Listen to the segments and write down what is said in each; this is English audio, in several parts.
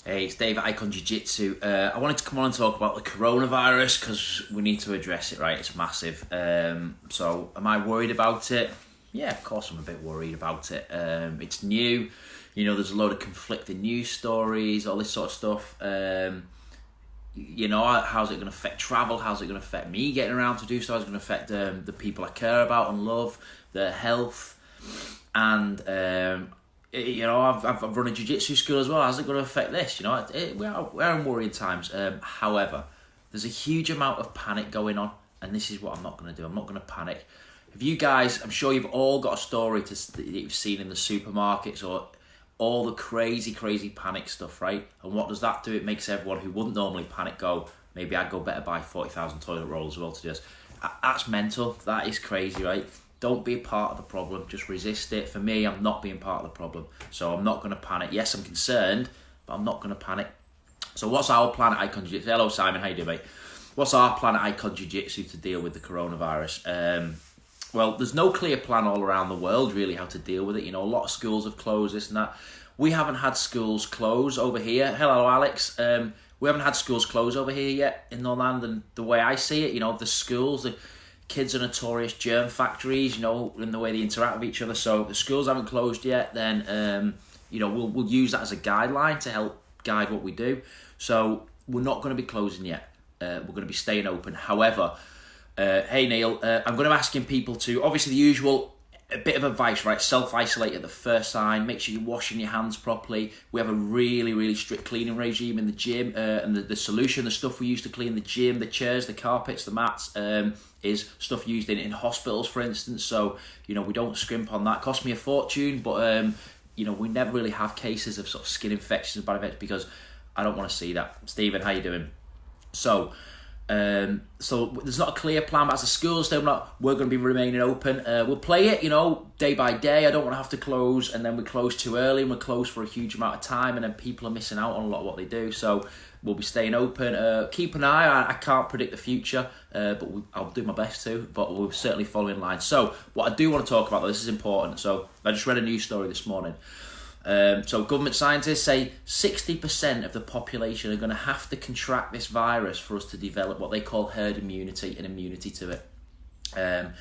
Hey, it's Dave at Icon Jiu-Jitsu. I wanted to come on and talk about the coronavirus because we need to address it, right? It's massive. So am I worried about it? Yeah, of course I'm a bit worried about it. It's new. You know, there's a load of conflicting news stories, all this sort of stuff. You know, how's it going to affect travel? How's it going to affect me getting around to do so? How's it going to affect the people I care about and love, their health? And you know, I've run a jiu-jitsu school as well. How's it going to affect this? You know, we're in worrying times. However, there's a huge amount of panic going on, and this is what I'm not going to do. I'm not going to panic. If you guys, I'm sure you've all got a story that you've seen in the supermarkets or all the crazy panic stuff, right? And what does that do? It makes everyone who wouldn't normally panic go, maybe I'd go better buy 40,000 toilet rolls as well to do this. That's mental. That is crazy, right? Don't be a part of the problem. Just resist it. For me, I'm not being part of the problem. So I'm not going to panic. Yes, I'm concerned, but I'm not going to panic. So what's our plan at Icon Jiu-Jitsu? Hello, Simon. How you doing, mate? What's our plan at Icon Jiu-Jitsu to deal with the coronavirus? Well, there's no clear plan all around the world, really, how to deal with it. You know, a lot of schools have closed, this and that. We haven't had schools close over here. Hello, Alex. We haven't had schools close over here yet in Northern Ireland. And the way I see it, you know, the schools, the kids are notorious germ factories, you know, in the way they interact with each other. So the schools haven't closed yet, then, you know, we'll use that as a guideline to help guide what we do. So we're not going to be closing yet. We're going to be staying open. However, hey Neil, I'm going to be asking people to, obviously the usual, a bit of advice, right? Self-isolate at the first sign. Make sure you're washing your hands properly. We have a really strict cleaning regime in the gym, and the solution, the stuff we use to clean the gym, the chairs, the carpets, the mats, is stuff used in hospitals, for instance. So, you know, we don't scrimp on that. Cost me a fortune, but you know, we never really have cases of sort of skin infections and bad effects because I don't want to see that. Stephen, how you doing? So there's not a clear plan, but as a school still we're going to be remaining open. We'll play it, you know, day by day. I don't want to have to close and then we close too early and we're closed for a huge amount of time and then people are missing out on a lot of what they do. So we'll be staying open. Keep an eye. I can't predict the future, but I'll do my best to, but we'll certainly follow in line. So what I do want to talk about, though, this is important. So I just read a news story this morning. So government scientists say 60% of the population are going to have to contract this virus for us to develop what they call herd immunity and immunity to it.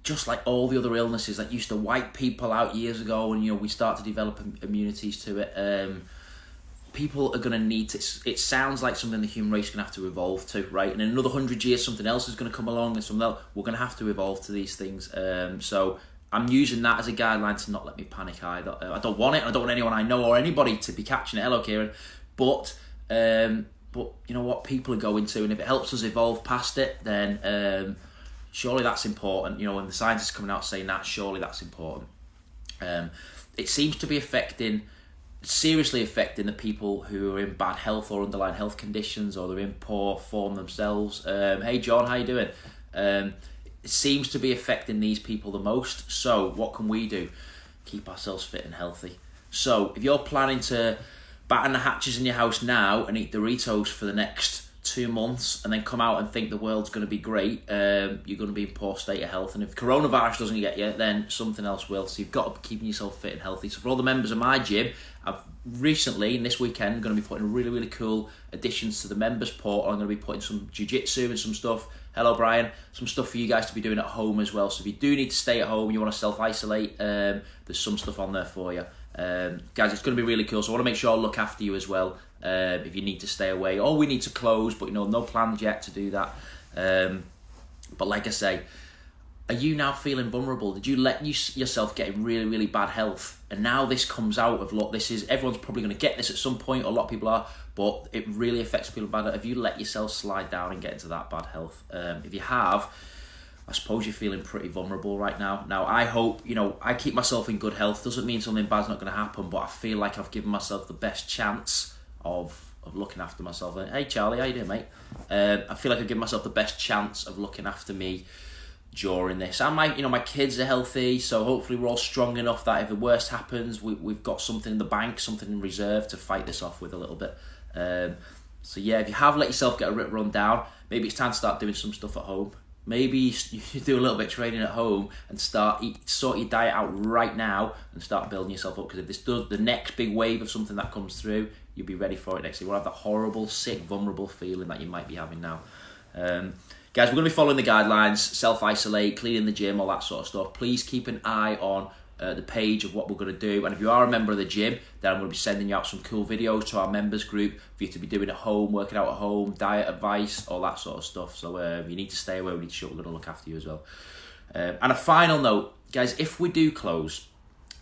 Just like all the other illnesses that used to wipe people out years ago, and you know we start to develop immunities to it. People are going to need to. It sounds like something the human race is going to have to evolve to, right? And in another 100 years, something else is going to come along, and something else. We're going to have to evolve to these things. So I'm using that as a guideline to not let me panic either. I don't want it. I don't want anyone I know or anybody to be catching it. Hello, Kieran. But you know what? People are going to, and if it helps us evolve past it, then surely that's important. You know, when the scientists are coming out saying that, surely that's important. It seems to be seriously affecting the people who are in bad health or underlying health conditions, or they're in poor form themselves. Hey, John, how you doing? It seems to be affecting these people the most. So what can we do? Keep ourselves fit and healthy. So if you're planning to batten the hatches in your house now and eat Doritos for the next 2 months and then come out and think the world's going to be great, you're going to be in poor state of health. And if coronavirus doesn't get you, then something else will. So you've got to be keeping yourself fit and healthy. So for all the members of my gym, I've recently, and this weekend, going to be putting really cool additions to the members portal. I'm going to be putting some jiu-jitsu and some stuff. Hello, Brian. Some stuff for you guys to be doing at home as well. So if you do need to stay at home, you want to self-isolate, there's some stuff on there for you. Guys, it's going to be really cool. So I want to make sure I look after you as well. If you need to stay away, or we need to close, but you know, no plans yet to do that. But like I say, are you now feeling vulnerable? Did you let yourself get in really bad health? And now this comes out of, look, everyone's probably going to get this at some point, or a lot of people are, but it really affects people bad. Have you let yourself slide down and get into that bad health? If you have, I suppose you're feeling pretty vulnerable right now. Now, I hope, you know, I keep myself in good health. Doesn't mean something bad's not going to happen, but I feel like I've given myself the best chance of looking after myself. Hey, Charlie, how you doing, mate? I feel like I've given myself the best chance of looking after me during this. And my kids are healthy, so hopefully we're all strong enough that if the worst happens, we've got something in the bank, something in reserve to fight this off with a little bit. So yeah, if you have let yourself get a rip run down, maybe it's time to start doing some stuff at home. Maybe you do a little bit of training at home and sort your diet out right now and start building yourself up. Because if this does the next big wave of something that comes through, you'll be ready for it next year. You won't have the horrible, sick, vulnerable feeling that you might be having now. Guys, we're going to be following the guidelines, self-isolate, cleaning the gym, all that sort of stuff. Please keep an eye on the page of what we're going to do. And if you are a member of the gym, then I'm going to be sending you out some cool videos to our members group for you to be doing at home, working out at home, diet advice, all that sort of stuff. So you need to stay away. We need to show we're going to look after you as well. And a final note, guys, if we do close,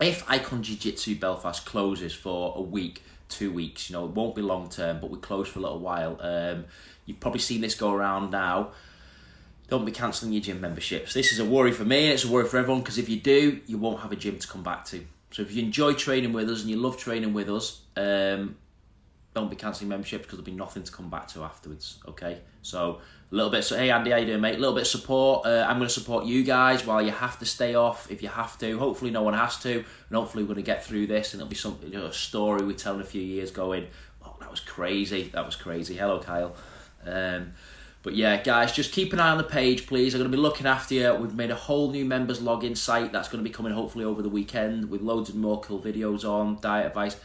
if Icon Jiu Jitsu Belfast closes for a week, 2 weeks, it won't be long term, but we close for a little while. You've probably seen this go around now. Don't be cancelling your gym memberships. This is a worry for me, and it's a worry for everyone, because if you do, you won't have a gym to come back to. So if you enjoy training with us and you love training with us, don't be cancelling memberships, because there'll be nothing to come back to afterwards, okay? So a little bit, hey Andy, how you doing, mate? A little bit of support. I'm going to support you guys while you have to stay off, if you have to. Hopefully no one has to, and hopefully we're going to get through this, and it'll be something, a story we tell in a few years going, oh, that was crazy. Hello, Kyle. But yeah, guys, just keep an eye on the page, please. I'm going to be looking after you. We've made a whole new members login site that's going to be coming hopefully over the weekend with loads of more cool videos on, diet advice.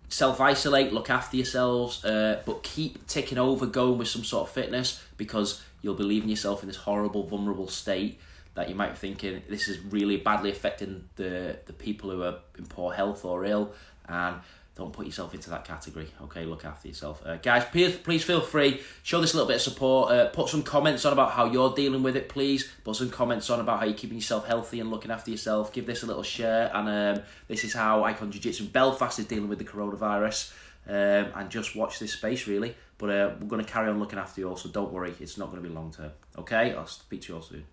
Self-isolate, look after yourselves, but keep ticking over, going with some sort of fitness, because you'll be leaving yourself in this horrible, vulnerable state that you might be thinking, this is really badly affecting the people who are in poor health or ill, and don't put yourself into that category, okay? Look after yourself. Guys, please feel free, show this a little bit of support, put some comments on about how you're dealing with it, please. Put some comments on about how you're keeping yourself healthy and looking after yourself. Give this a little share, and this is how Icon Jiu Jitsu Belfast is dealing with the coronavirus, and just watch this space, really. But we're going to carry on looking after you all, so don't worry, it's not going to be long term, okay? I'll speak to you all soon.